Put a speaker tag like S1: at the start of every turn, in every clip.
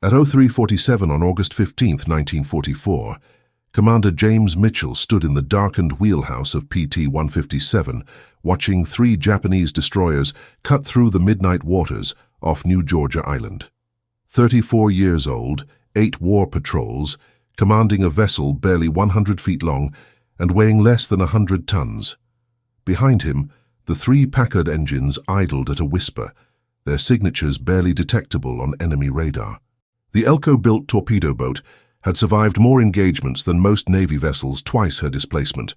S1: At 03:47 on August 15, 1944, Commander James Mitchell stood in the darkened wheelhouse of PT-157, watching 3 Japanese destroyers cut through the midnight waters off New Georgia Island. 34 years old, 8 war patrols, commanding a vessel barely 100 feet long and weighing less than 100 tons. Behind him, the 3 Packard engines idled at a whisper, their signatures barely detectable on enemy radar. The Elco-built torpedo boat had survived more engagements than most Navy vessels twice her displacement.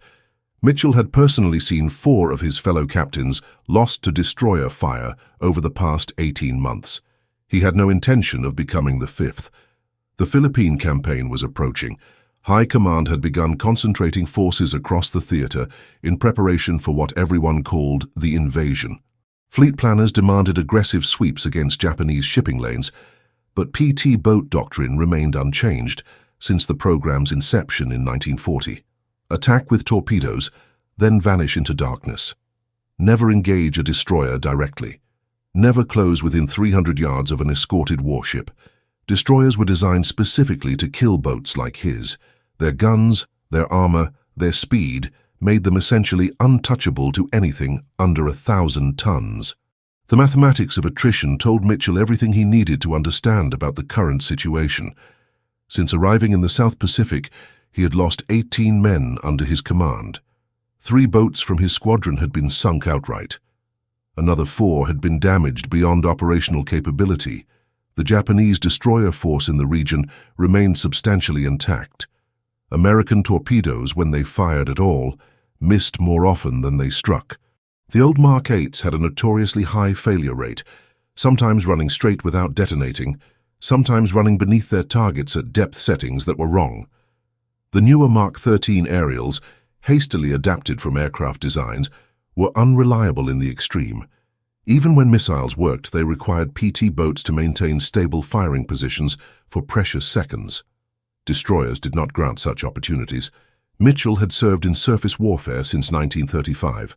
S1: Mitchell had personally seen 4 of his fellow captains lost to destroyer fire over the past 18 months. He had no intention of becoming the 5th. The Philippine campaign was approaching. High Command had begun concentrating forces across the theater in preparation for what everyone called the invasion. Fleet planners demanded aggressive sweeps against Japanese shipping lanes, but PT boat doctrine remained unchanged since the program's inception in 1940. Attack with torpedoes, then vanish into darkness. Never engage a destroyer directly. Never close within 300 yards of an escorted warship. Destroyers were designed specifically to kill boats like his. Their guns, their armor, their speed made them essentially untouchable to anything under 1,000 tons. The mathematics of attrition told Mitchell everything he needed to understand about the current situation. Since arriving in the South Pacific, he had lost 18 men under his command. 3 boats from his squadron had been sunk outright. Another 4 had been damaged beyond operational capability. The Japanese destroyer force in the region remained substantially intact. American torpedoes, when they fired at all, missed more often than they struck. The old Mark 8s had a notoriously high failure rate, sometimes running straight without detonating, sometimes running beneath their targets at depth settings that were wrong. The newer Mark 13 aerials, hastily adapted from aircraft designs, were unreliable in the extreme. Even when missiles worked, they required PT boats to maintain stable firing positions for precious seconds. Destroyers did not grant such opportunities. Mitchell had served in surface warfare since 1935.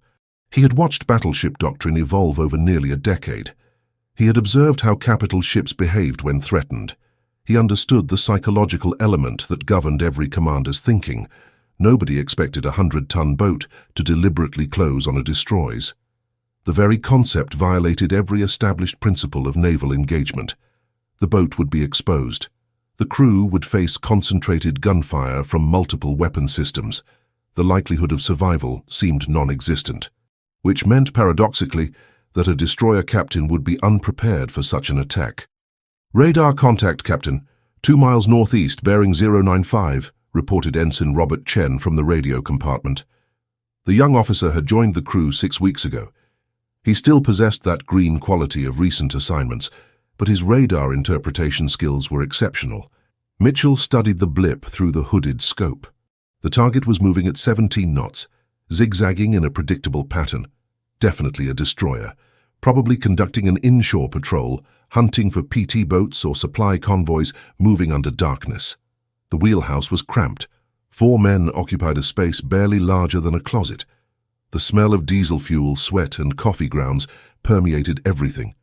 S1: He had watched battleship doctrine evolve over nearly a decade. He had observed how capital ships behaved when threatened. He understood the psychological element that governed every commander's thinking. Nobody expected a 100-ton boat to deliberately close on a destroys. The very concept violated every established principle of naval engagement. The boat would be exposed. The crew would face concentrated gunfire from multiple weapon systems. The likelihood of survival seemed non-existent, which meant, paradoxically, that a destroyer captain would be unprepared for such an attack. "Radar contact, Captain. 2 miles northeast, bearing 095, reported Ensign Robert Chen from the radio compartment. The young officer had joined the crew 6 weeks ago. He still possessed that green quality of recent assignments, but his radar interpretation skills were exceptional. Mitchell studied the blip through the hooded scope. The target was moving at 17 knots, zigzagging in a predictable pattern. Definitely a destroyer, probably conducting an inshore patrol, hunting for PT boats or supply convoys moving under darkness. The wheelhouse was cramped. 4 men occupied a space barely larger than a closet. The smell of diesel fuel, sweat, and coffee grounds permeated everything.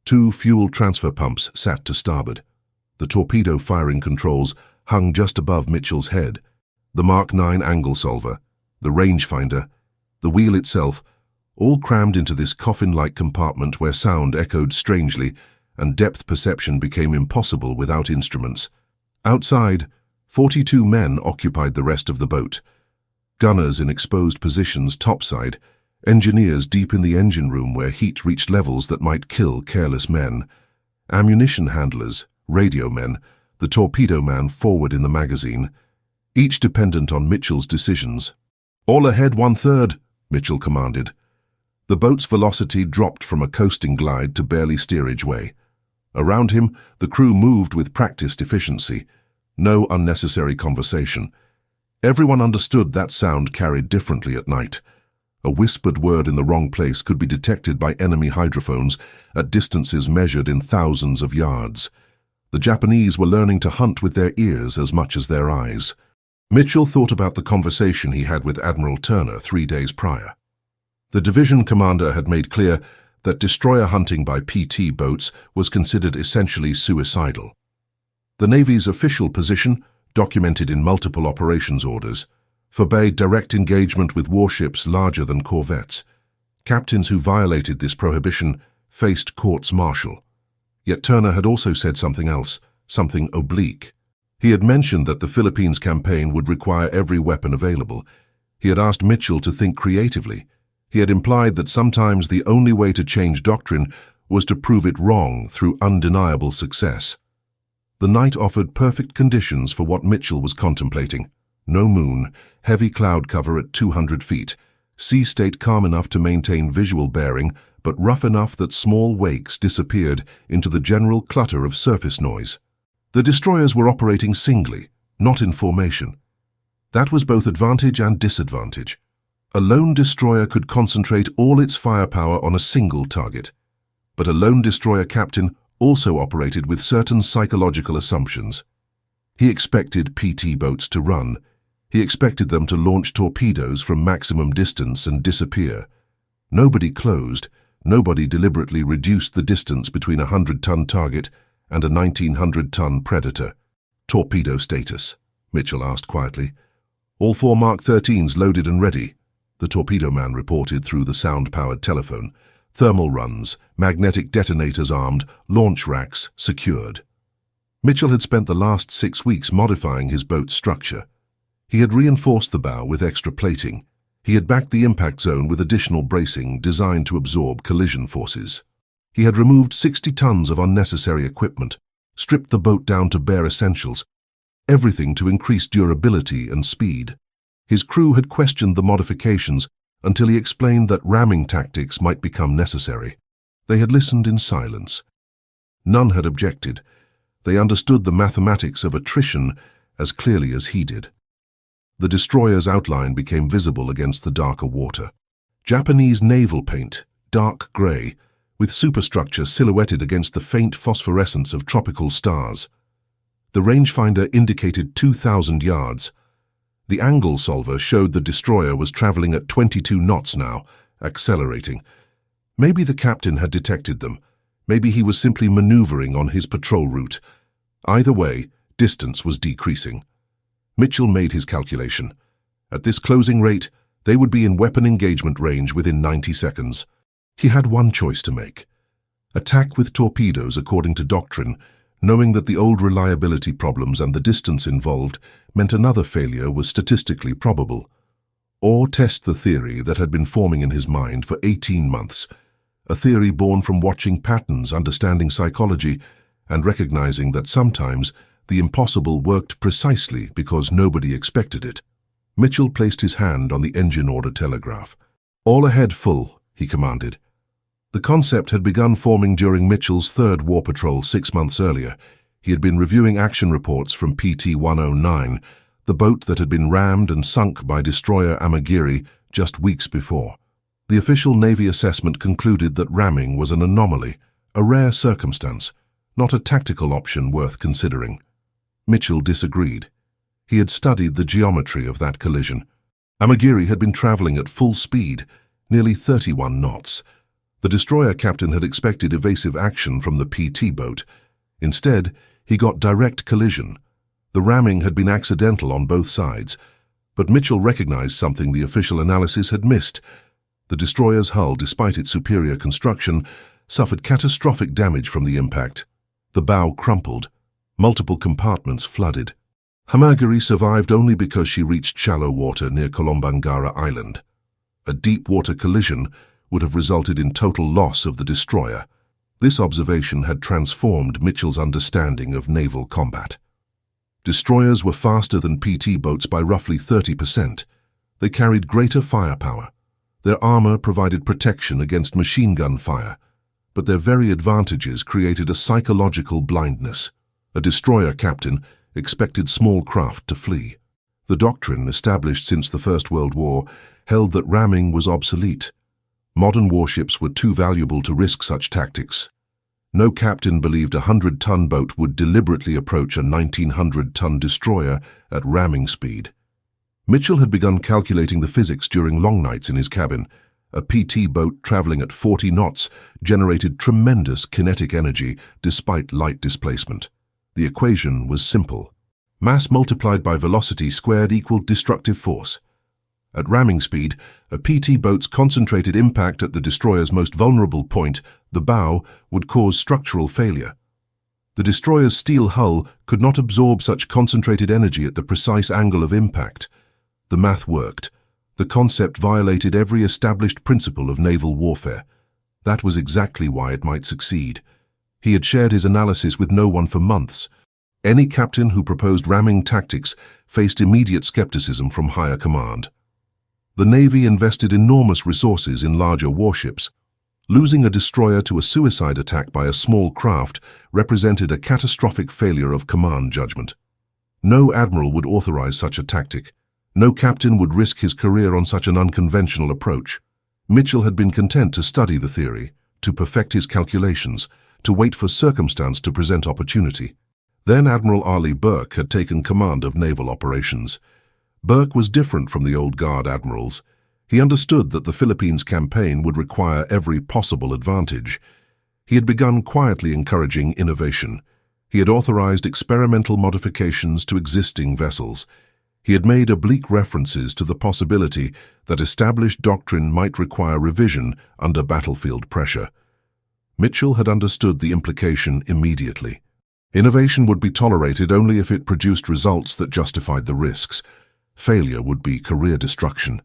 S1: 2 fuel transfer pumps sat to starboard. The torpedo firing controls hung just above Mitchell's head. The Mark 9 angle solver, the rangefinder, the wheel itself, all crammed into this coffin-like compartment where sound echoed strangely and depth perception became impossible without instruments. Outside, 42 men occupied the rest of the boat. Gunners in exposed positions topside, engineers deep in the engine room where heat reached levels that might kill careless men, ammunition handlers, radio men, the torpedo man forward in the magazine, each dependent on Mitchell's decisions. "All ahead 1/3, Mitchell commanded. The boat's velocity dropped from a coasting glide to barely steerage way. Around him, the crew moved with practiced efficiency. No unnecessary conversation. Everyone understood that sound carried differently at night. A whispered word in the wrong place could be detected by enemy hydrophones at distances measured in thousands of yards. The Japanese were learning to hunt with their ears as much as their eyes. Mitchell thought about the conversation he had with Admiral Turner 3 days prior. The division commander had made clear that destroyer hunting by PT boats was considered essentially suicidal. The Navy's official position, documented in multiple operations orders, forbade direct engagement with warships larger than corvettes. Captains who violated this prohibition faced courts-martial. Yet Turner had also said something else, something oblique. He had mentioned that the Philippines campaign would require every weapon available. He had asked Mitchell to think creatively. He had implied that sometimes the only way to change doctrine was to prove it wrong through undeniable success. The night offered perfect conditions for what Mitchell was contemplating. No moon, heavy cloud cover at 200 feet, sea state calm enough to maintain visual bearing, but rough enough that small wakes disappeared into the general clutter of surface noise. The destroyers were operating singly, not in formation. That was both advantage and disadvantage. A lone destroyer could concentrate all its firepower on a single target. But a lone destroyer captain also operated with certain psychological assumptions. He expected PT boats to run. He expected them to launch torpedoes from maximum distance and disappear. Nobody closed, nobody deliberately reduced the distance between a 100-ton target and a 1,900-ton predator. Torpedo status, Mitchell asked quietly. All 4 Mark 13s loaded and ready, the torpedo man reported through the sound-powered telephone. Thermal runs, magnetic detonators armed, launch racks secured. Mitchell had spent the last 6 weeks modifying his boat's structure. He had reinforced the bow with extra plating. He had backed the impact zone with additional bracing designed to absorb collision forces. He had removed 60 tons of unnecessary equipment, stripped the boat down to bare essentials, everything to increase durability and speed. His crew had questioned the modifications until he explained that ramming tactics might become necessary. They had listened in silence. None had objected. They understood the mathematics of attrition as clearly as he did. The destroyer's outline became visible against the darker water. Japanese naval paint, dark gray, with superstructure silhouetted against the faint phosphorescence of tropical stars. The rangefinder indicated 2,000 yards. The angle solver showed the destroyer was traveling at 22 knots now, accelerating. Maybe the captain had detected them. Maybe he was simply maneuvering on his patrol route. Either way, distance was decreasing. Mitchell made his calculation. At this closing rate, they would be in weapon engagement range within 90 seconds. He had one choice to make. Attack with torpedoes according to doctrine, knowing that the old reliability problems and the distance involved meant another failure was statistically probable. Or test the theory that had been forming in his mind for 18 months, a theory born from watching patterns, understanding psychology, and recognizing that sometimes the impossible worked precisely because nobody expected it. Mitchell placed his hand on the engine order telegraph. "All ahead full," he commanded. The concept had begun forming during Mitchell's 3rd War Patrol 6 months earlier. He had been reviewing action reports from PT-109, the boat that had been rammed and sunk by destroyer Amagiri just weeks before. The official Navy assessment concluded that ramming was an anomaly, a rare circumstance, not a tactical option worth considering. Mitchell disagreed. He had studied the geometry of that collision. Amagiri had been traveling at full speed, nearly 31 knots. The destroyer captain had expected evasive action from the PT boat. Instead, he got direct collision. The ramming had been accidental on both sides, but Mitchell recognized something the official analysis had missed. The destroyer's hull, despite its superior construction, suffered catastrophic damage from the impact. The bow crumpled. Multiple compartments flooded. Hamagiri survived only because she reached shallow water near Kolombangara Island. A deep-water collision would have resulted in total loss of the destroyer. This observation had transformed Mitchell's understanding of naval combat. Destroyers were faster than PT boats by roughly 30%. They carried greater firepower. Their armor provided protection against machine gun fire, but their very advantages created a psychological blindness. A destroyer captain expected small craft to flee. The doctrine, established since the First World War, held that ramming was obsolete. Modern warships were too valuable to risk such tactics. No captain believed a 100-ton boat would deliberately approach a 1,900-ton destroyer at ramming speed. Mitchell had begun calculating the physics during long nights in his cabin. A PT boat traveling at 40 knots generated tremendous kinetic energy despite light displacement. The equation was simple. Mass multiplied by velocity squared equaled destructive force. At ramming speed, a PT boat's concentrated impact at the destroyer's most vulnerable point, the bow, would cause structural failure. The destroyer's steel hull could not absorb such concentrated energy at the precise angle of impact. The math worked. The concept violated every established principle of naval warfare. That was exactly why it might succeed. He had shared his analysis with no one for months. Any captain who proposed ramming tactics faced immediate skepticism from higher command. The Navy invested enormous resources in larger warships. Losing a destroyer to a suicide attack by a small craft represented a catastrophic failure of command judgment. No admiral would authorize such a tactic. No captain would risk his career on such an unconventional approach. Mitchell had been content to study the theory, to perfect his calculations, to wait for circumstance to present opportunity. Then Admiral Arleigh Burke had taken command of naval operations. Burke was different from the old guard admirals. He understood that the Philippines campaign would require every possible advantage. He had begun quietly encouraging innovation. He had authorized experimental modifications to existing vessels. He had made oblique references to the possibility that established doctrine might require revision under battlefield pressure. Mitchell had understood the implication immediately. Innovation would be tolerated only if it produced results that justified the risks. Failure would be career destruction.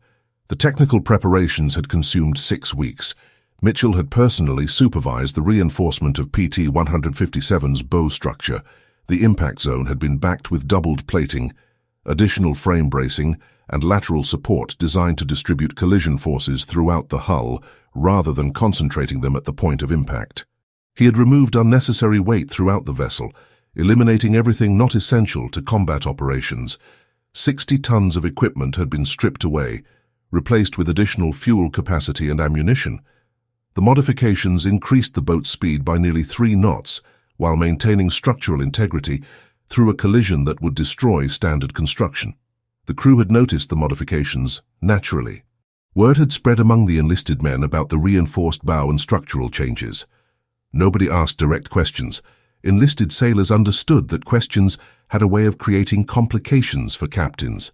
S1: The technical preparations had consumed 6 weeks. Mitchell had personally supervised the reinforcement of PT 157's bow structure. The impact zone had been backed with doubled plating, additional frame bracing, and lateral support designed to distribute collision forces throughout the hull rather than concentrating them at the point of impact. He had removed unnecessary weight throughout the vessel, eliminating everything not essential to combat operations. 60 tons of equipment had been stripped away, replaced with additional fuel capacity and ammunition. The modifications increased the boat's speed by nearly 3 knots, while maintaining structural integrity through a collision that would destroy standard construction. The crew had noticed the modifications, naturally. Word had spread among the enlisted men about the reinforced bow and structural changes. Nobody asked direct questions. Enlisted sailors understood that questions had a way of creating complications for captains.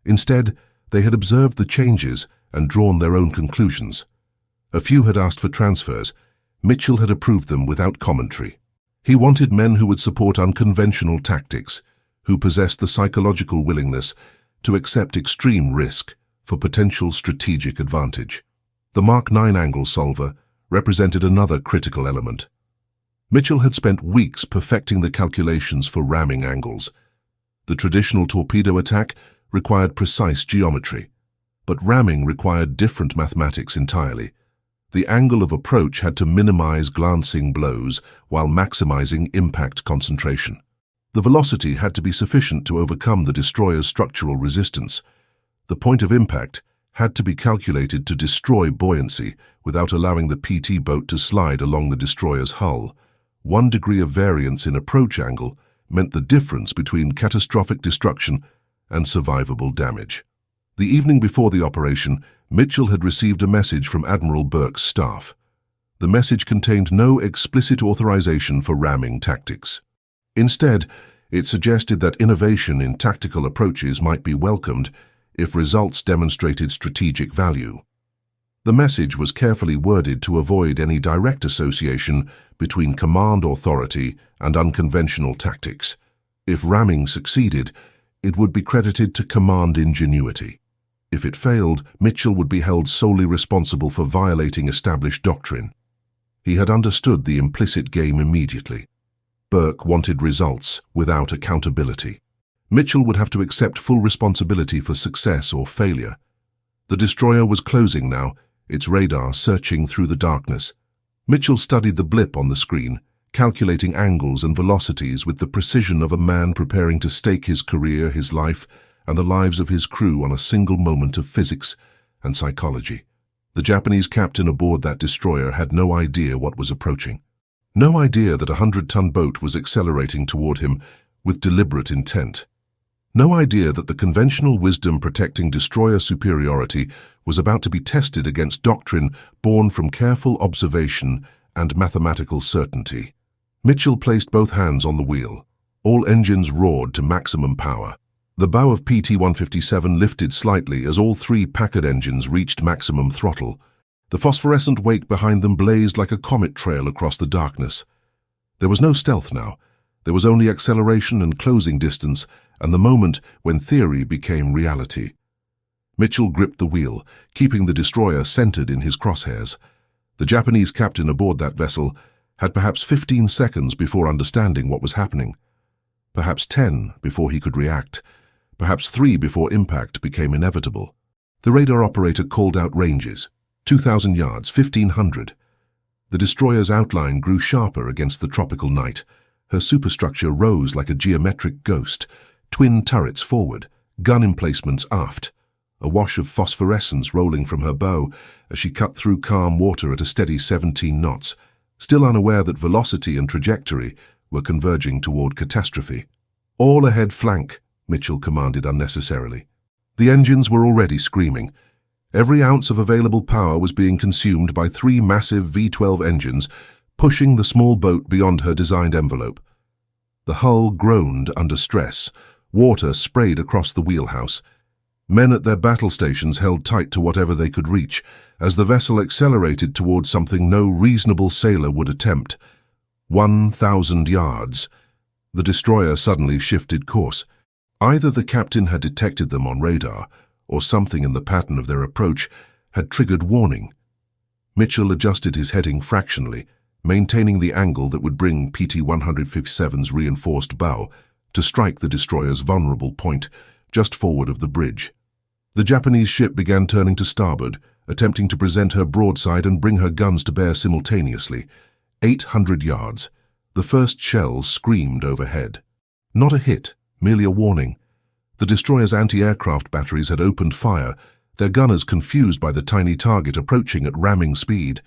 S1: Instead, they had observed the changes and drawn their own conclusions. A few had asked for transfers. Mitchell had approved them without commentary. He wanted men who would support unconventional tactics, who possessed the psychological willingness to accept extreme risk for potential strategic advantage. The Mark 9 angle solver represented another critical element. Mitchell had spent weeks perfecting the calculations for ramming angles. The traditional torpedo attack required precise geometry, but ramming required different mathematics entirely. The angle of approach had to minimize glancing blows while maximizing impact concentration. The velocity had to be sufficient to overcome the destroyer's structural resistance. The point of impact had to be calculated to destroy buoyancy without allowing the PT boat to slide along the destroyer's hull. 1 degree of variance in approach angle meant the difference between catastrophic destruction and survivable damage. The evening before the operation, Mitchell had received a message from Admiral Burke's staff. The message contained no explicit authorization for ramming tactics. Instead, it suggested that innovation in tactical approaches might be welcomed if results demonstrated strategic value. The message was carefully worded to avoid any direct association between command authority and unconventional tactics. If ramming succeeded, it would be credited to command ingenuity. If it failed, Mitchell would be held solely responsible for violating established doctrine. He had understood the implicit game immediately. Burke wanted results without accountability. Mitchell would have to accept full responsibility for success or failure. The destroyer was closing now, its radar searching through the darkness. Mitchell studied the blip on the screen, calculating angles and velocities with the precision of a man preparing to stake his career, his life, and the lives of his crew on a single moment of physics and psychology. The Japanese captain aboard that destroyer had no idea what was approaching. No idea that a 100-ton boat was accelerating toward him with deliberate intent. No idea that the conventional wisdom protecting destroyer superiority was about to be tested against doctrine born from careful observation and mathematical certainty. Mitchell placed both hands on the wheel. All engines roared to maximum power. The bow of PT-157 lifted slightly as all three Packard engines reached maximum throttle. The phosphorescent wake behind them blazed like a comet trail across the darkness. There was no stealth now. There was only acceleration and closing distance, and the moment when theory became reality. Mitchell gripped the wheel, keeping the destroyer centered in his crosshairs. The Japanese captain aboard that vessel had perhaps 15 seconds before understanding what was happening. Perhaps 10 before he could react. Perhaps 3 before impact became inevitable. The radar operator called out ranges. 2,000 yards, 1,500. The destroyer's outline grew sharper against the tropical night. Her superstructure rose like a geometric ghost. Twin turrets forward, gun emplacements aft. A wash of phosphorescence rolling from her bow as she cut through calm water at a steady 17 knots, still unaware that velocity and trajectory were converging toward catastrophe. "All ahead flank," Mitchell commanded unnecessarily. The engines were already screaming. Every ounce of available power was being consumed by 3 massive V-12 engines, pushing the small boat beyond her designed envelope. The hull groaned under stress. Water sprayed across the wheelhouse. Men at their battle stations held tight to whatever they could reach, as the vessel accelerated towards something no reasonable sailor would attempt. 1,000 yards. The destroyer suddenly shifted course. Either the captain had detected them on radar, or something in the pattern of their approach had triggered warning. Mitchell adjusted his heading fractionally, maintaining the angle that would bring PT-157's reinforced bow to strike the destroyer's vulnerable point just forward of the bridge. The Japanese ship began turning to starboard, attempting to present her broadside and bring her guns to bear simultaneously. 800 yards. The first shells screamed overhead. Not a hit, merely a warning. The destroyer's anti-aircraft batteries had opened fire, their gunners confused by the tiny target approaching at ramming speed.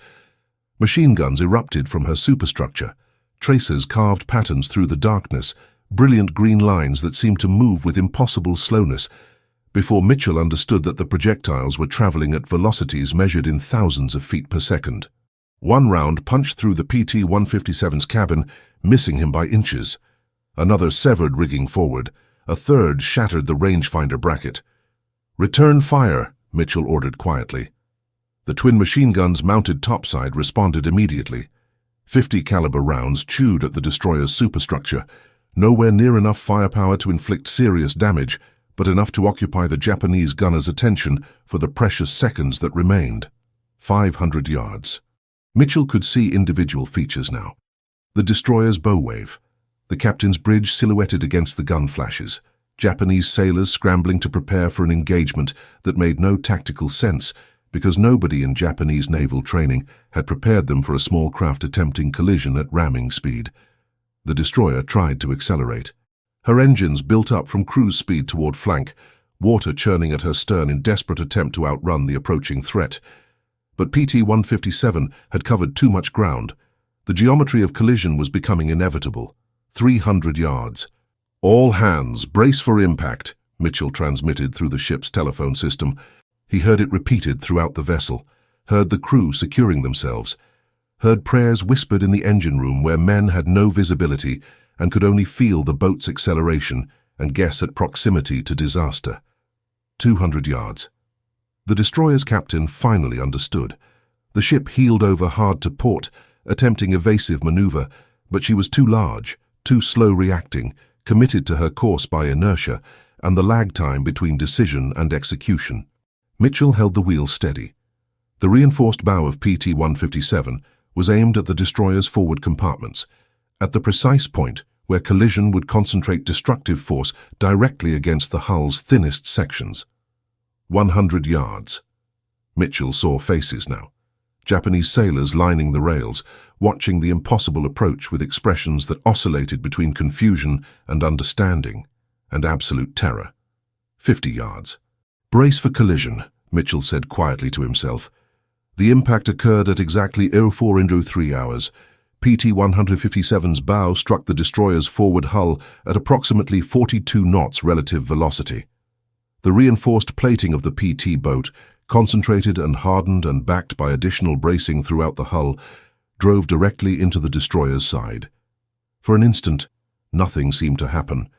S1: Machine guns erupted from her superstructure. Tracers carved patterns through the darkness, brilliant green lines that seemed to move with impossible slowness, before Mitchell understood that the projectiles were traveling at velocities measured in thousands of feet per second. One round punched through the PT-157's cabin, missing him by inches. Another severed rigging forward. A third shattered the rangefinder bracket. "Return fire," Mitchell ordered quietly. The twin machine guns mounted topside responded immediately. 50 caliber rounds chewed at the destroyer's superstructure, nowhere near enough firepower to inflict serious damage, but enough to occupy the Japanese gunners' attention for the precious seconds that remained. 500 yards. Mitchell could see individual features now. The destroyer's bow wave, the captain's bridge silhouetted against the gun flashes, Japanese sailors scrambling to prepare for an engagement that made no tactical sense because nobody in Japanese naval training had prepared them for a small craft attempting collision at ramming speed. The destroyer tried to accelerate. Her engines built up from cruise speed toward flank, water churning at her stern in desperate attempt to outrun the approaching threat. But PT-157 had covered too much ground. The geometry of collision was becoming inevitable. 300 yards. "All hands, brace for impact," Mitchell transmitted through the ship's telephone system. He heard it repeated throughout the vessel, heard the crew securing themselves, heard prayers whispered in the engine room where men had no visibility and could only feel the boat's acceleration and guess at proximity to disaster. 200 yards. The destroyer's captain finally understood. The ship heeled over hard to port, attempting evasive maneuver, but she was too large, too slow reacting, committed to her course by inertia and the lag time between decision and execution. Mitchell held the wheel steady. The reinforced bow of PT-157 was aimed at the destroyer's forward compartments, at the precise point where collision would concentrate destructive force directly against the hull's thinnest sections. 100 yards. Mitchell saw faces now. Japanese sailors lining the rails, watching the impossible approach with expressions that oscillated between confusion and understanding, and absolute terror. 50 yards. "Brace for collision," Mitchell said quietly to himself. The impact occurred at exactly 0403 hours. PT-157's bow struck the destroyer's forward hull at approximately 42 knots relative velocity. The reinforced plating of the PT boat, concentrated and hardened and backed by additional bracing throughout the hull, drove directly into the destroyer's side. For an instant, Nothing seemed to happen.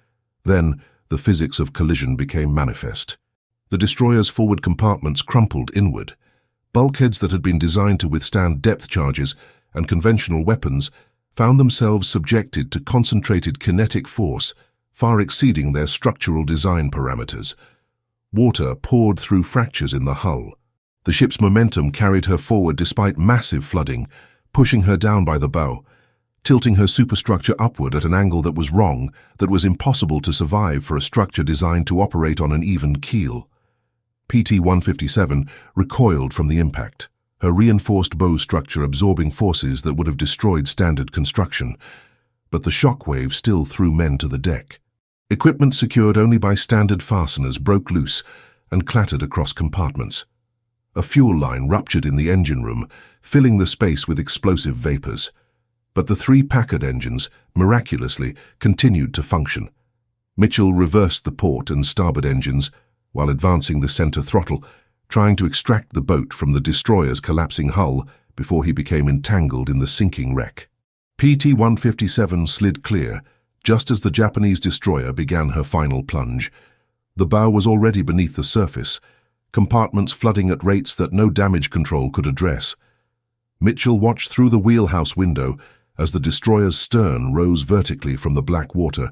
S1: Then, the physics of collision became manifest. The destroyer's forward compartments crumpled inward. Bulkheads that had been designed to withstand depth charges and conventional weapons found themselves subjected to concentrated kinetic force far exceeding their structural design parameters. Water poured through fractures in the hull. The ship's momentum carried her forward despite massive flooding, pushing her down by the bow, tilting her superstructure upward at an angle that was wrong, that was impossible to survive for a structure designed to operate on an even keel. PT-157 recoiled from the impact, her reinforced bow structure absorbing forces that would have destroyed standard construction. But the shockwave still threw men to the deck. Equipment secured only by standard fasteners broke loose and clattered across compartments. A fuel line ruptured in the engine room, filling the space with explosive vapors. But the 3 Packard engines, miraculously, continued to function. Mitchell reversed the port and starboard engines while advancing the center throttle, trying to extract the boat from the destroyer's collapsing hull before he became entangled in the sinking wreck. PT-157 slid clear, just as the Japanese destroyer began her final plunge. The bow was already beneath the surface, compartments flooding at rates that no damage control could address. Mitchell watched through the wheelhouse window as the destroyer's stern rose vertically from the black water,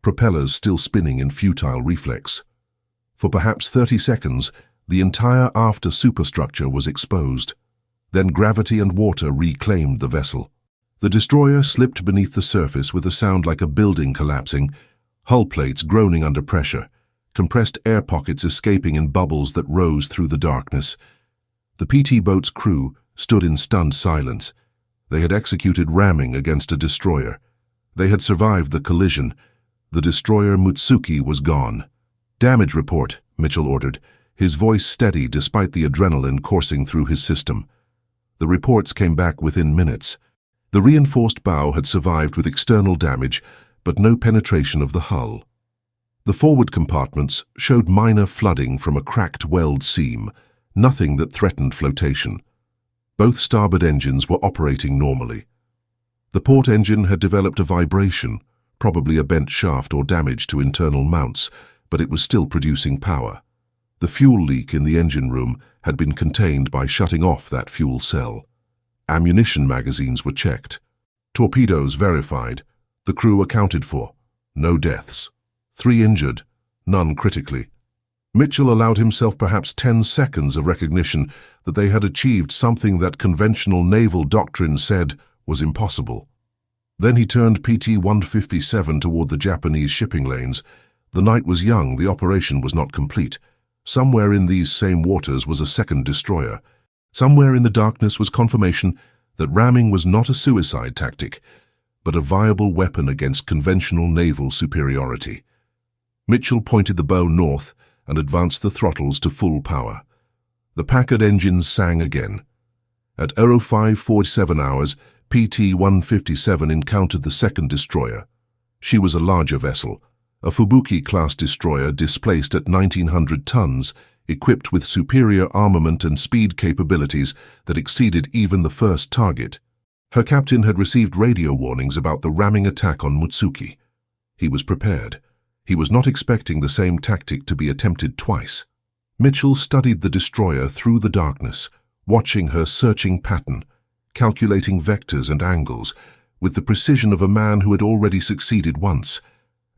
S1: propellers still spinning in futile reflex. For perhaps 30 seconds, the entire after superstructure was exposed. Then gravity and water reclaimed the vessel. The destroyer slipped beneath the surface with a sound like a building collapsing, hull plates groaning under pressure, compressed air pockets escaping in bubbles that rose through the darkness. The PT boat's crew stood in stunned silence. They had executed ramming against a destroyer. They had survived the collision. The destroyer Mutsuki was gone. "Damage report," Mitchell ordered, his voice steady despite the adrenaline coursing through his system. The reports came back within minutes. The reinforced bow had survived with external damage, but no penetration of the hull. The forward compartments showed minor flooding from a cracked weld seam, nothing that threatened flotation. Both starboard engines were operating normally. The port engine had developed a vibration, probably a bent shaft or damage to internal mounts, but it was still producing power. The fuel leak in the engine room had been contained by shutting off that fuel cell. Ammunition magazines were checked. Torpedoes verified. The crew accounted for. No deaths. 3 injured, none critically. Mitchell allowed himself perhaps 10 seconds of recognition that they had achieved something that conventional naval doctrine said was impossible. Then he turned PT-157 toward the Japanese shipping lanes. The night was young, the operation was not complete. Somewhere in these same waters was a second destroyer. Somewhere in the darkness was confirmation that ramming was not a suicide tactic, but a viable weapon against conventional naval superiority. Mitchell pointed the bow north and advanced the throttles to full power. The Packard engines sang again. At 05:47 hours, PT-157 encountered the second destroyer. She was a larger vessel, a Fubuki-class destroyer displaced at 1,900 tons, equipped with superior armament and speed capabilities that exceeded even the first target. Her captain had received radio warnings about the ramming attack on Mutsuki. He was prepared. He was not expecting the same tactic to be attempted twice. Mitchell studied the destroyer through the darkness, watching her searching pattern, calculating vectors and angles, with the precision of a man who had already succeeded once,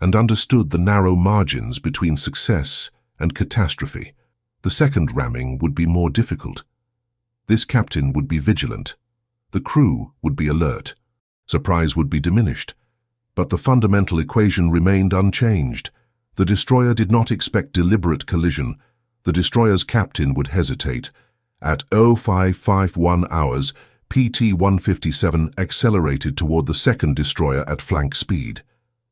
S1: and understood the narrow margins between success and catastrophe. The second ramming would be more difficult. This captain would be vigilant. The crew would be alert. Surprise would be diminished. But the fundamental equation remained unchanged. The destroyer did not expect deliberate collision. The destroyer's captain would hesitate. At 0551 hours, PT-157 accelerated toward the second destroyer at flank speed.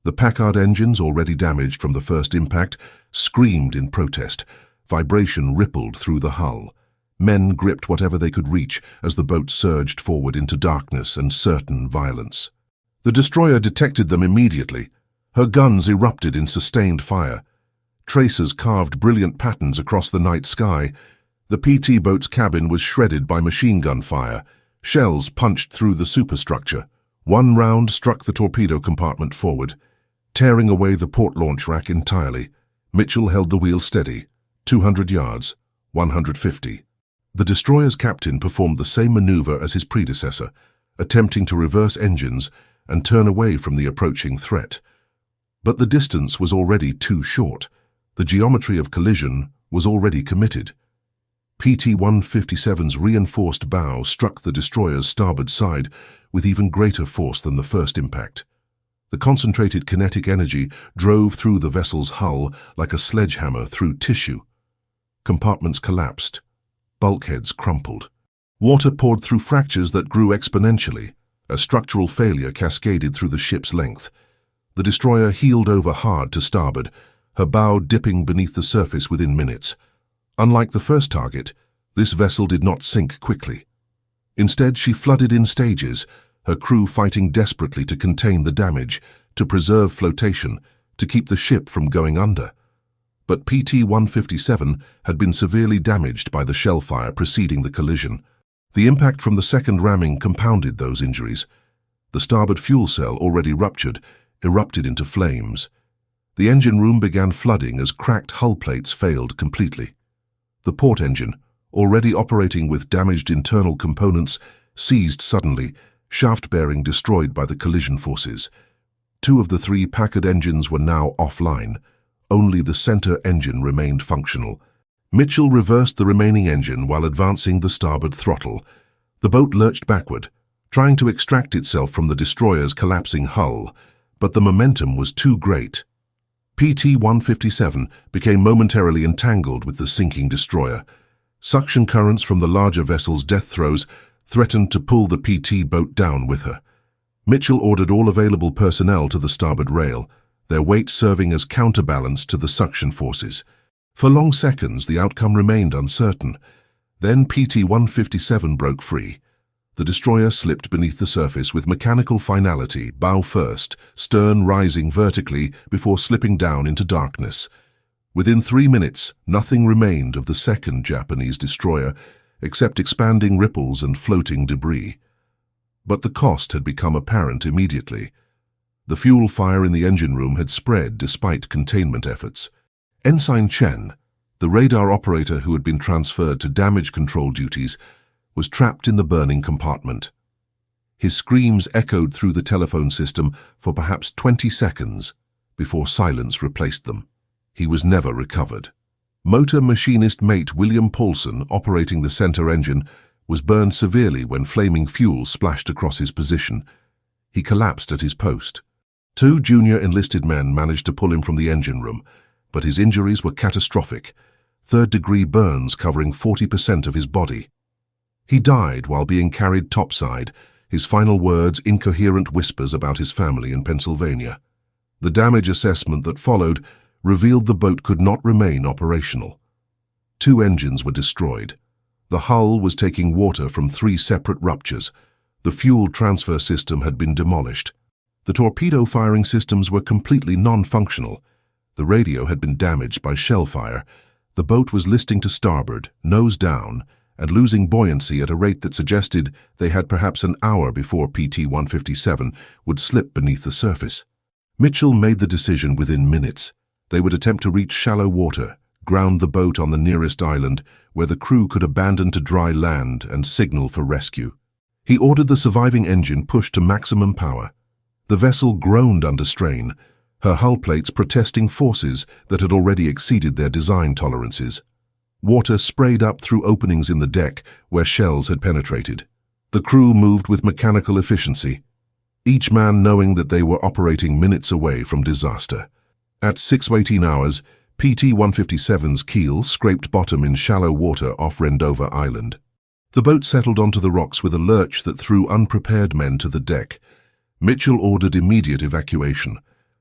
S1: The Packard engines, already damaged from the first impact, screamed in protest. Vibration rippled through the hull. Men gripped whatever they could reach as the boat surged forward into darkness and certain violence. The destroyer detected them immediately. Her guns erupted in sustained fire. Tracers carved brilliant patterns across the night sky. The PT boat's cabin was shredded by machine gun fire. Shells punched through the superstructure. One round struck the torpedo compartment forward. tearing away the port launch rack entirely. Mitchell held the wheel steady. 200 yards, 150. The destroyer's captain performed the same maneuver as his predecessor, attempting to reverse engines and turn away from the approaching threat. But the distance was already too short. The geometry of collision was already committed. PT-157's reinforced bow struck the destroyer's starboard side with even greater force than the first impact. The concentrated kinetic energy drove through the vessel's hull like a sledgehammer through tissue. Compartments collapsed. Bulkheads crumpled. Water poured through fractures that grew exponentially. A structural failure cascaded through the ship's length. The destroyer heeled over hard to starboard, her bow dipping beneath the surface within minutes. Unlike the first target, this vessel did not sink quickly. Instead, she flooded in stages, her crew fighting desperately to contain the damage, to preserve flotation, to keep the ship from going under. But PT-157 had been severely damaged by the shellfire preceding the collision. The impact from the second ramming compounded those injuries. The starboard fuel cell, already ruptured, erupted into flames. The engine room began flooding as cracked hull plates failed completely. The port engine, already operating with damaged internal components, seized suddenly, shaft bearing destroyed by the collision forces. 2 of the 3 Packard engines were now offline. Only the center engine remained functional. Mitchell reversed the remaining engine while advancing the starboard throttle. The boat lurched backward, trying to extract itself from the destroyer's collapsing hull, but the momentum was too great. PT-157 became momentarily entangled with the sinking destroyer. Suction currents from the larger vessel's death throes threatened to pull the PT boat down with her. Mitchell ordered all available personnel to the starboard rail, their weight serving as counterbalance to the suction forces. For long seconds, the outcome remained uncertain. Then PT-157 broke free. The destroyer slipped beneath the surface with mechanical finality, bow first, stern rising vertically before slipping down into darkness. Within 3 minutes, nothing remained of the second Japanese destroyer except expanding ripples and floating debris. But the cost had become apparent immediately. The fuel fire in the engine room had spread despite containment efforts. Ensign Chen, the radar operator who had been transferred to damage control duties, was trapped in the burning compartment. His screams echoed through the telephone system for perhaps 20 seconds before silence replaced them. He was never recovered. Motor machinist mate William Paulson, operating the center engine, was burned severely when flaming fuel splashed across his position. He collapsed at his post. 2 junior enlisted men managed to pull him from the engine room, but his injuries were catastrophic, third-degree burns covering 40% of his body. He died while being carried topside, his final words incoherent whispers about his family in Pennsylvania. The damage assessment that followed revealed the boat could not remain operational. 2 engines were destroyed. The hull was taking water from 3 separate ruptures. The fuel transfer system had been demolished. The torpedo firing systems were completely non-functional. The radio had been damaged by shell fire. The boat was listing to starboard, nose down, and losing buoyancy at a rate that suggested they had perhaps an hour before PT-157 would slip beneath the surface. Mitchell made the decision within minutes. They would attempt to reach shallow water, ground the boat on the nearest island, where the crew could abandon to dry land and signal for rescue. He ordered the surviving engine pushed to maximum power. The vessel groaned under strain, her hull plates protesting forces that had already exceeded their design tolerances. Water sprayed up through openings in the deck where shells had penetrated. The crew moved with mechanical efficiency, each man knowing that they were operating minutes away from disaster. At 6:18 hours, PT-157's keel scraped bottom in shallow water off Rendover Island. The boat settled onto the rocks with a lurch that threw unprepared men to the deck. Mitchell ordered immediate evacuation.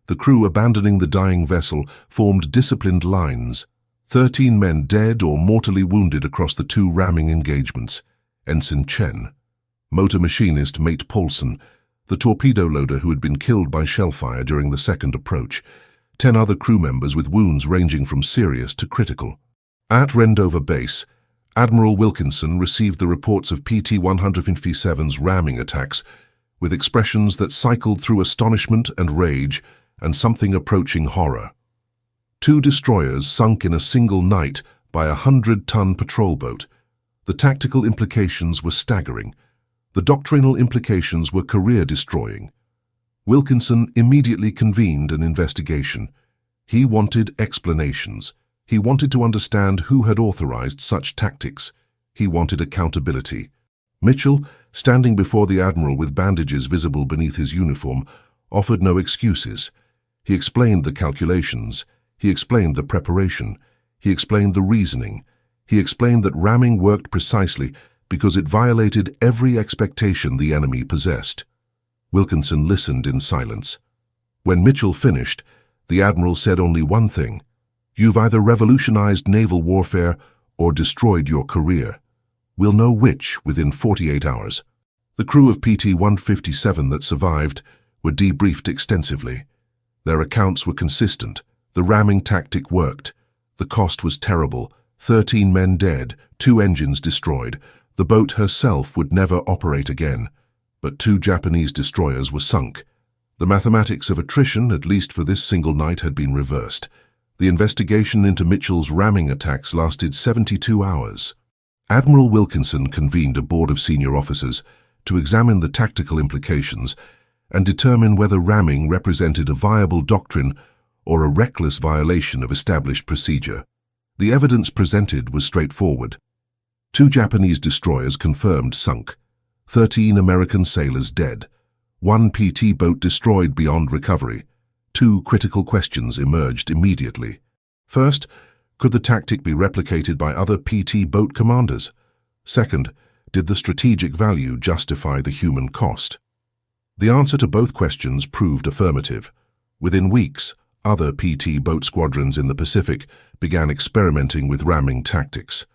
S1: The crew, abandoning the dying vessel, formed disciplined lines. 13 men dead or mortally wounded across the 2 ramming engagements. Ensign Chen, motor machinist mate Paulson, the torpedo loader who had been killed by shellfire during the second approach, 10 other crew members with wounds ranging from serious to critical. At Rendover Base, Admiral Wilkinson received the reports of PT-157's ramming attacks with expressions that cycled through astonishment and rage and something approaching horror. 2 destroyers sunk in a single night by a 100-ton patrol boat. The tactical implications were staggering. The doctrinal implications were career-destroying. Wilkinson immediately convened an investigation. He wanted explanations. He wanted to understand who had authorized such tactics. He wanted accountability. Mitchell, standing before the Admiral with bandages visible beneath his uniform, offered no excuses. He explained the calculations. He explained the preparation. He explained the reasoning. He explained that ramming worked precisely because it violated every expectation the enemy possessed. Wilkinson listened in silence. When Mitchell finished, the Admiral said only one thing: "You've either revolutionized naval warfare or destroyed your career. We'll know which within 48 hours." The crew of PT-157 that survived were debriefed extensively. Their accounts were consistent. The ramming tactic worked. The cost was terrible: 13 men dead, 2 engines destroyed. The boat herself would never operate again. But 2 Japanese destroyers were sunk. The mathematics of attrition, at least for this single night, had been reversed. The investigation into Mitchell's ramming attacks lasted 72 hours. Admiral Wilkinson convened a board of senior officers to examine the tactical implications and determine whether ramming represented a viable doctrine or a reckless violation of established procedure. The evidence presented was straightforward. 2 Japanese destroyers confirmed sunk, 13 American sailors dead, 1 PT boat destroyed beyond recovery. 2 critical questions emerged immediately. First, could the tactic be replicated by other PT boat commanders? Second, did the strategic value justify the human cost? The answer to both questions proved affirmative. Within weeks, other PT boat squadrons in the Pacific began experimenting with ramming tactics.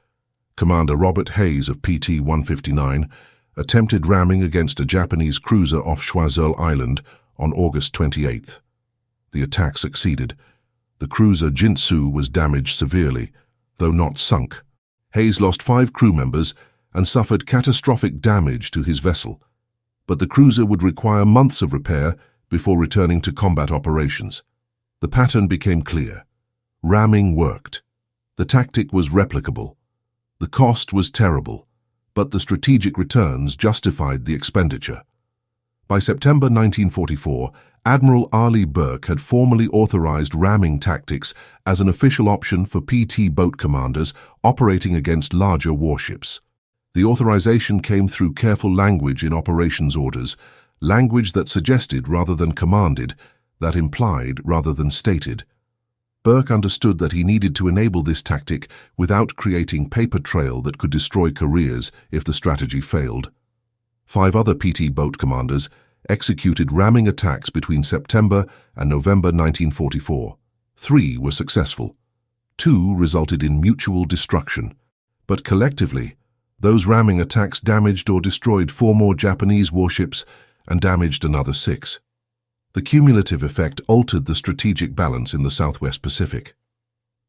S1: Commander Robert Hayes of PT-159 attempted ramming against a Japanese cruiser off Choiseul Island on August 28th. The attack succeeded. The cruiser Jintsu was damaged severely, though not sunk. Hayes lost 5 crew members and suffered catastrophic damage to his vessel, but the cruiser would require months of repair before returning to combat operations. The pattern became clear. Ramming worked. The tactic was replicable. The cost was terrible, but the strategic returns justified the expenditure. By September 1944, Admiral Ali Burke had formally authorized ramming tactics as an official option for PT boat commanders operating against larger warships. The authorization came through careful language in operations orders, language that suggested rather than commanded, that implied rather than stated. Burke understood that he needed to enable this tactic without creating paper trail that could destroy careers if the strategy failed. 5 other PT boat commanders executed ramming attacks between September and November 1944. 3 were successful. 2 resulted in mutual destruction. But collectively, those ramming attacks damaged or destroyed 4 more Japanese warships and damaged another 6. The cumulative effect altered the strategic balance in the Southwest Pacific.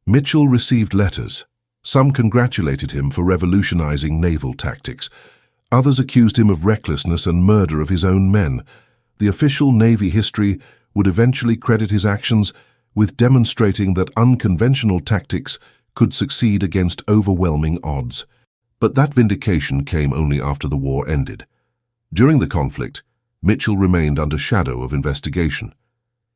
S1: Mitchell received letters. Some congratulated him for revolutionizing naval tactics. Others accused him of recklessness and murder of his own men. The official Navy history would eventually credit his actions with demonstrating that unconventional tactics could succeed against overwhelming odds. But that vindication came only after the war ended. During the conflict, Mitchell remained under shadow of investigation.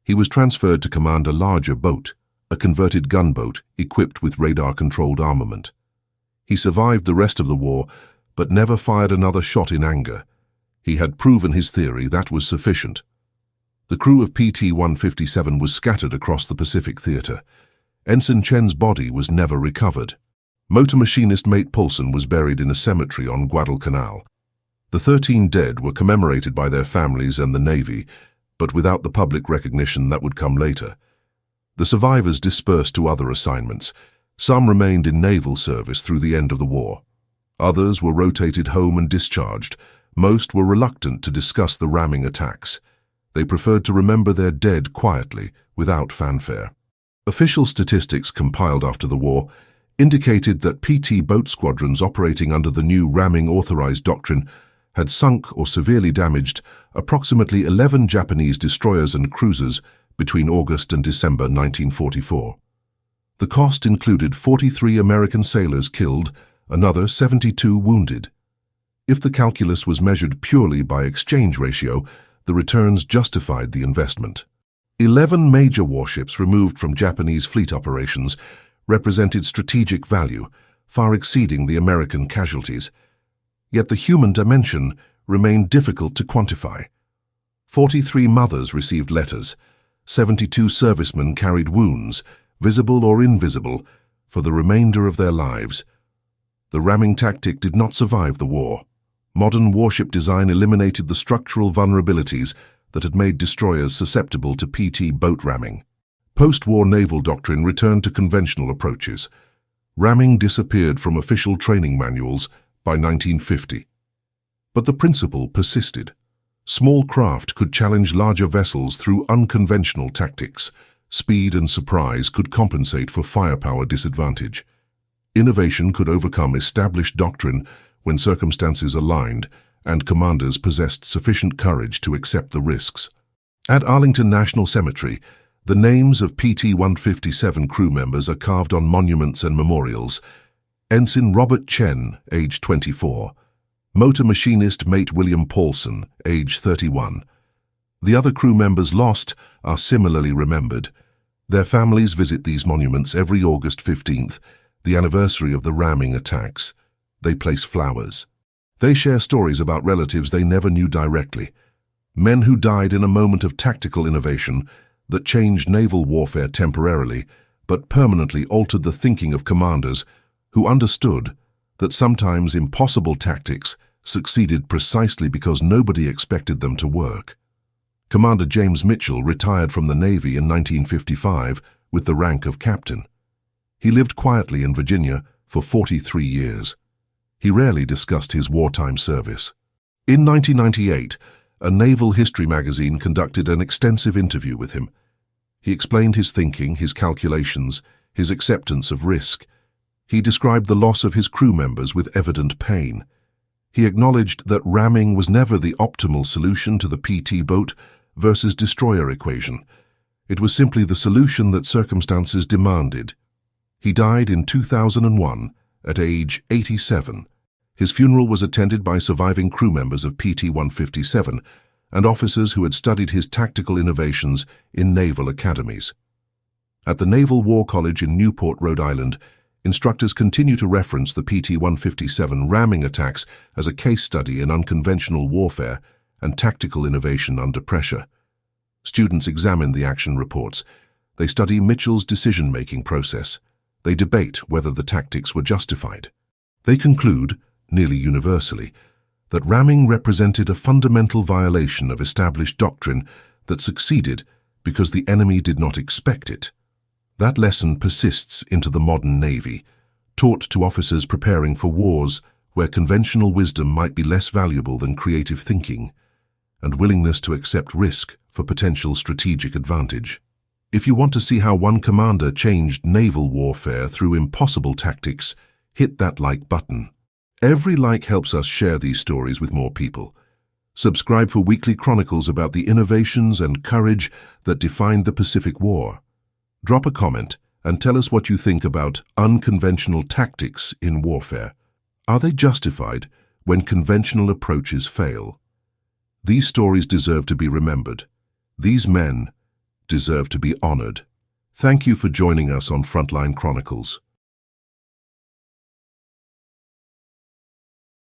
S1: He was transferred to command a larger boat, a converted gunboat equipped with radar-controlled armament. He survived the rest of the war, but never fired another shot in anger. He had proven his theory that was sufficient. The crew of PT-157 was scattered across the Pacific theater. Ensign Chen's body was never recovered. Motor machinist Mate Paulson was buried in a cemetery on Guadalcanal. The 13 dead were commemorated by their families and the Navy, but without the public recognition that would come later. The survivors dispersed to other assignments. Some remained in naval service through the end of the war. Others were rotated home and discharged. Most were reluctant to discuss the ramming attacks. They preferred to remember their dead quietly, without fanfare. Official statistics compiled after the war indicated that PT boat squadrons operating under the new ramming authorized doctrine had sunk or severely damaged approximately 11 Japanese destroyers and cruisers between August and December 1944. The cost included 43 American sailors killed, another 72 wounded. If the calculus was measured purely by exchange ratio, the returns justified the investment. 11 major warships removed from Japanese fleet operations represented strategic value, far exceeding the American casualties. Yet the human dimension remained difficult to quantify. 43 mothers received letters. 72 servicemen carried wounds, visible or invisible, for the remainder of their lives. The ramming tactic did not survive the war. Modern warship design eliminated the structural vulnerabilities that had made destroyers susceptible to PT boat ramming. Post-war naval doctrine returned to conventional approaches. Ramming disappeared from official training manuals by 1950. But the principle persisted. Small craft could challenge larger vessels through unconventional tactics. Speed and surprise could compensate for firepower disadvantage. Innovation could overcome established doctrine when circumstances aligned and commanders possessed sufficient courage to accept the risks. At Arlington National Cemetery, the names of PT-157 crew members are carved on monuments and memorials. Ensign Robert Chen, age 24. Motor machinist Mate William Paulson, age 31. The other crew members lost are similarly remembered. Their families visit these monuments every August 15th, the anniversary of the ramming attacks. They place flowers. They share stories about relatives they never knew directly. Men who died in a moment of tactical innovation that changed naval warfare temporarily, but permanently altered the thinking of commanders who understood that sometimes impossible tactics succeeded precisely because nobody expected them to work. Commander James Mitchell retired from the Navy in 1955 with the rank of captain. He lived quietly in Virginia for 43 years. He rarely discussed his wartime service. In 1998, a naval history magazine conducted an extensive interview with him. He explained his thinking, his calculations, his acceptance of risk. He described the loss of his crew members with evident pain. He acknowledged that ramming was never the optimal solution to the PT boat versus destroyer equation. It was simply the solution that circumstances demanded. He died in 2001 at age 87. His funeral was attended by surviving crew members of PT-157 and officers who had studied his tactical innovations in naval academies. At the Naval War College in Newport, Rhode Island, instructors continue to reference the PT-157 ramming attacks as a case study in unconventional warfare and tactical innovation under pressure. Students examine the action reports. They study Mitchell's decision-making process. They debate whether the tactics were justified. They conclude, nearly universally, that ramming represented a fundamental violation of established doctrine that succeeded because the enemy did not expect it. That lesson persists into the modern Navy, taught to officers preparing for wars where conventional wisdom might be less valuable than creative thinking, and willingness to accept risk for potential strategic advantage. If you want to see how one commander changed naval warfare through impossible tactics, hit that like button. Every like helps us share these stories with more people. Subscribe for weekly chronicles about the innovations and courage that defined the Pacific War. Drop a comment and tell us what you think about unconventional tactics in warfare. Are they justified when conventional approaches fail? These stories deserve to be remembered. These men deserve to be honored. Thank you for joining us on Frontline Chronicles.